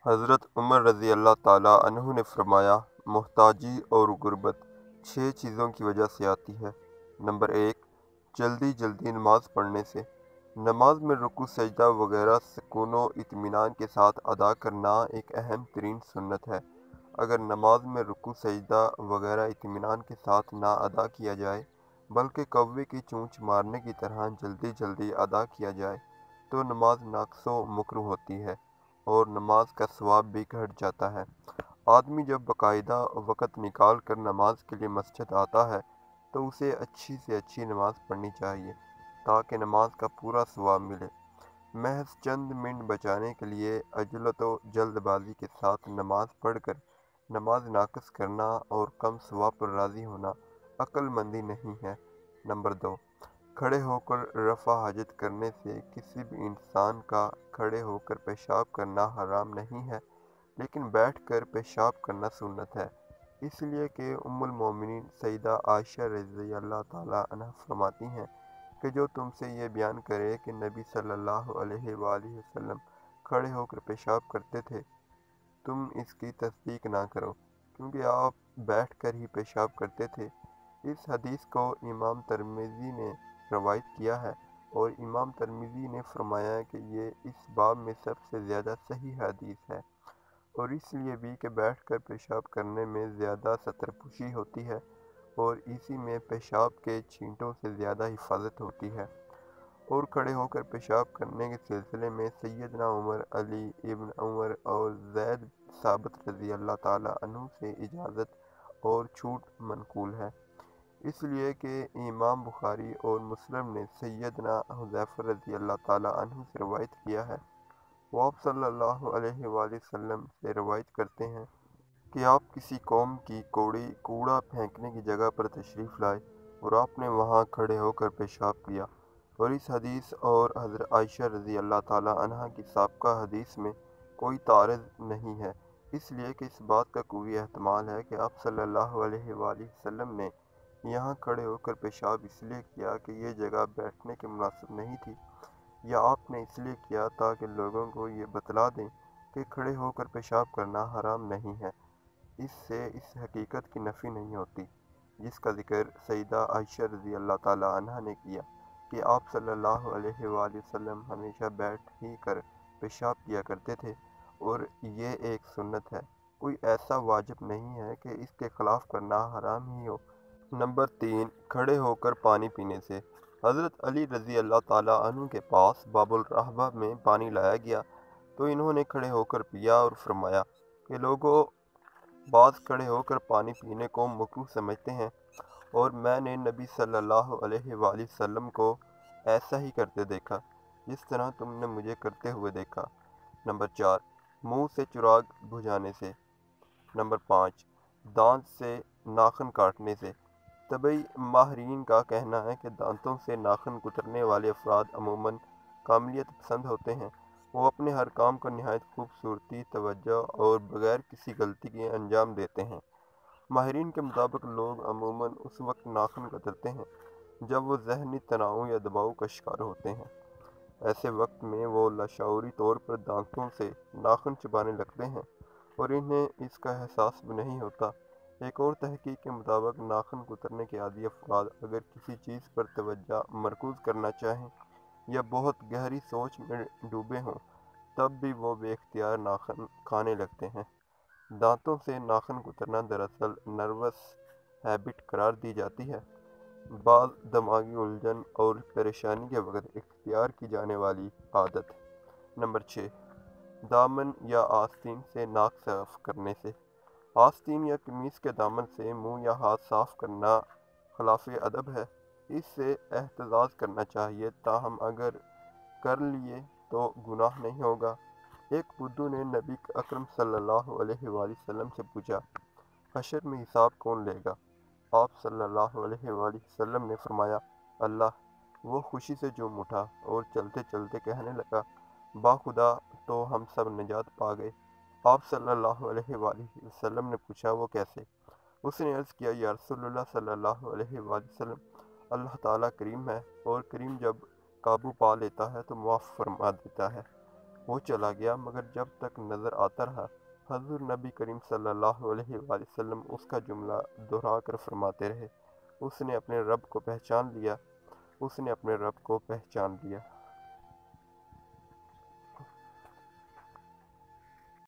حضرت عمر رضی اللہ تعالیٰ عنہ نے فرمایا، محتاجی اور غربت 6 چیزوں کی وجہ سے آتی ہے۔ نمبر 1، جلدی جلدی نماز پڑھنے سے۔ نماز میں رکوع سجدہ وغیرہ سکون و اطمینان کے ساتھ ادا کرنا ایک اہم ترین سنت ہے۔ اگر نماز میں رکوع سجدہ وغیرہ اطمینان کے ساتھ نہ ادا کیا جائے بلکہ کوے کی چونچ مارنے کی طرح جلدی جلدی ادا کیا جائے تو نماز ناقص و مکروہ ہوتی ہے اور نماز کا ثواب بھی گھٹ جاتا ہے۔ آدمی جب باقاعدہ وقت نکال کر نماز کے لیے مسجد آتا ہے تو اسے اچھی سے اچھی نماز پڑھنی چاہیے تاکہ نماز کا پورا ثواب ملے۔ محض چند منٹ بچانے کے لیے عجلت و جلد بازی کے ساتھ نماز پڑھ کر نماز ناقص کرنا اور کم ثواب پر راضی ہونا عقل مندی نہیں ہے۔ نمبر 2، کھڑے ہو کر رفع حاجت کرنے سے۔ کسی بھی انسان کا کھڑے ہو کر پیشاب کرنا حرام نہیں ہے، لیکن بیٹھ کر پیشاب کرنا سنت ہے، اس لیے کہ ام المومنین سیدہ عائشہ رضی اللہ تعالیٰ عنہ فرماتی ہیں کہ جو تم سے یہ بیان کرے کہ نبی صلی اللہ علیہ وآلہ وسلم کھڑے ہو کر پیشاب کرتے تھے، تم اس کی تصدیق نہ کرو، کیونکہ آپ بیٹھ کر ہی پیشاب کرتے تھے۔ اس حدیث کو امام ترمذی نے روایت کیا ہے اور امام ترمذی نے فرمایا کہ یہ اس باب میں سب سے زیادہ صحیح حدیث ہے، اور اس لیے بھی کہ بیٹھ کر پیشاب کرنے میں زیادہ سترپوشی ہوتی ہے اور اسی میں پیشاب کے چھینٹوں سے زیادہ حفاظت ہوتی ہے۔ اور کھڑے ہو کر پیشاب کرنے کے سلسلے میں سیدنا عمر، علی ابن عمر اور زید ثابت رضی اللہ تعالیٰ عنہ سے اجازت اور چھوٹ منقول ہے، اس لیے کہ امام بخاری اور مسلم نے سیدنا حذیفہ رضی اللہ تعالیٰ عنہ سے روایت کیا ہے۔ وہ آپ صلی اللہ علیہ وآلہ وسلم سے روایت کرتے ہیں کہ آپ کسی قوم کی کوڑا پھینکنے کی جگہ پر تشریف لائے اور آپ نے وہاں کھڑے ہو کر پیشاب کیا، اور اس حدیث اور حضرت عائشہ رضی اللہ تعالیٰ عنہ کی سابقہ حدیث میں کوئی تعارض نہیں ہے، اس لیے کہ اس بات کا قوی احتمال ہے کہ آپ صلی اللہ علیہ وآلہ وسلم نے یہاں کھڑے ہو کر پیشاب اس لیے کیا کہ یہ جگہ بیٹھنے کے مناسب نہیں تھی، یا آپ نے اس لیے کیا تاکہ لوگوں کو یہ بتلا دیں کہ کھڑے ہو کر پیشاب کرنا حرام نہیں ہے۔ اس سے اس حقیقت کی نفی نہیں ہوتی جس کا ذکر سیدہ عائشہ رضی اللہ تعالیٰ عنہ نے کیا کہ آپ صلی اللہ علیہ وآلہ وسلم ہمیشہ بیٹھ ہی کر پیشاب کیا کرتے تھے، اور یہ ایک سنت ہے، کوئی ایسا واجب نہیں ہے کہ اس کے خلاف کرنا حرام ہی ہو۔ نمبر 3، کھڑے ہو کر پانی پینے سے۔ حضرت علی رضی اللہ تعالیٰ عنہ کے پاس باب الرحبہ میں پانی لایا گیا تو انہوں نے کھڑے ہو کر پیا اور فرمایا کہ لوگوں، بعض کھڑے ہو کر پانی پینے کو مکروہ سمجھتے ہیں، اور میں نے نبی صلی اللہ علیہ وآلہ وسلم کو ایسا ہی کرتے دیکھا جس طرح تم نے مجھے کرتے ہوئے دیکھا۔ نمبر 4، منہ سے چراغ بجھانے سے۔ نمبر 5، دانت سے ناخن کاٹنے سے۔ طبی ماہرین کا کہنا ہے کہ دانتوں سے ناخن کترنے والے افراد عموماً کاملیت پسند ہوتے ہیں، وہ اپنے ہر کام کو نہایت خوبصورتی، توجہ اور بغیر کسی غلطی کے انجام دیتے ہیں۔ ماہرین کے مطابق لوگ عموماً اس وقت ناخن کترتے ہیں جب وہ ذہنی تناؤ یا دباؤ کا شکار ہوتے ہیں، ایسے وقت میں وہ لاشعوری طور پر دانتوں سے ناخن چبانے لگتے ہیں اور انہیں اس کا احساس بھی نہیں ہوتا۔ ایک اور تحقیق کے مطابق ناخن کترنے کے عادی افراد اگر کسی چیز پر توجہ مرکوز کرنا چاہیں یا بہت گہری سوچ میں ڈوبے ہوں تب بھی وہ بے اختیار ناخن کھانے لگتے ہیں۔ دانتوں سے ناخن کترنا دراصل نروس ہیبٹ قرار دی جاتی ہے، بعض دماغی الجھن اور پریشانی کے وقت اختیار کی جانے والی عادت۔ نمبر 6، دامن یا آستین سے ناک صاف کرنے سے۔ آستین یا قمیص کے دامن سے منہ یا ہاتھ صاف کرنا خلاف ادب ہے، اس سے احتراز کرنا چاہیے، تاہم اگر کر لیے تو گناہ نہیں ہوگا۔ ایک بدو نے نبی اکرم صلی اللہ علیہ وآلہ وسلم سے پوچھا، حشر میں حساب کون لے گا؟ آپ صلی اللہ علیہ وآلہ وسلم نے فرمایا، اللہ۔ وہ خوشی سے جھوم اٹھا اور چلتے چلتے کہنے لگا، باخدا تو ہم سب نجات پا گئے۔ آپ صلی اللہ علیہ وآلہ وسلم نے پوچھا، وہ کیسے؟ اس نے عرض کیا، یا رسول اللہ صلی اللہ علیہ وآلہ وسلم، اللہ تعالیٰ کریم ہے، اور کریم جب قابو پا لیتا ہے تو معاف فرما دیتا ہے۔ وہ چلا گیا، مگر جب تک نظر آتا رہا حضور نبی کریم صلی اللہ علیہ وآلہ وسلم اس کا جملہ دہرا کر فرماتے رہے، اس نے اپنے رب کو پہچان لیا، اس نے اپنے رب کو پہچان لیا۔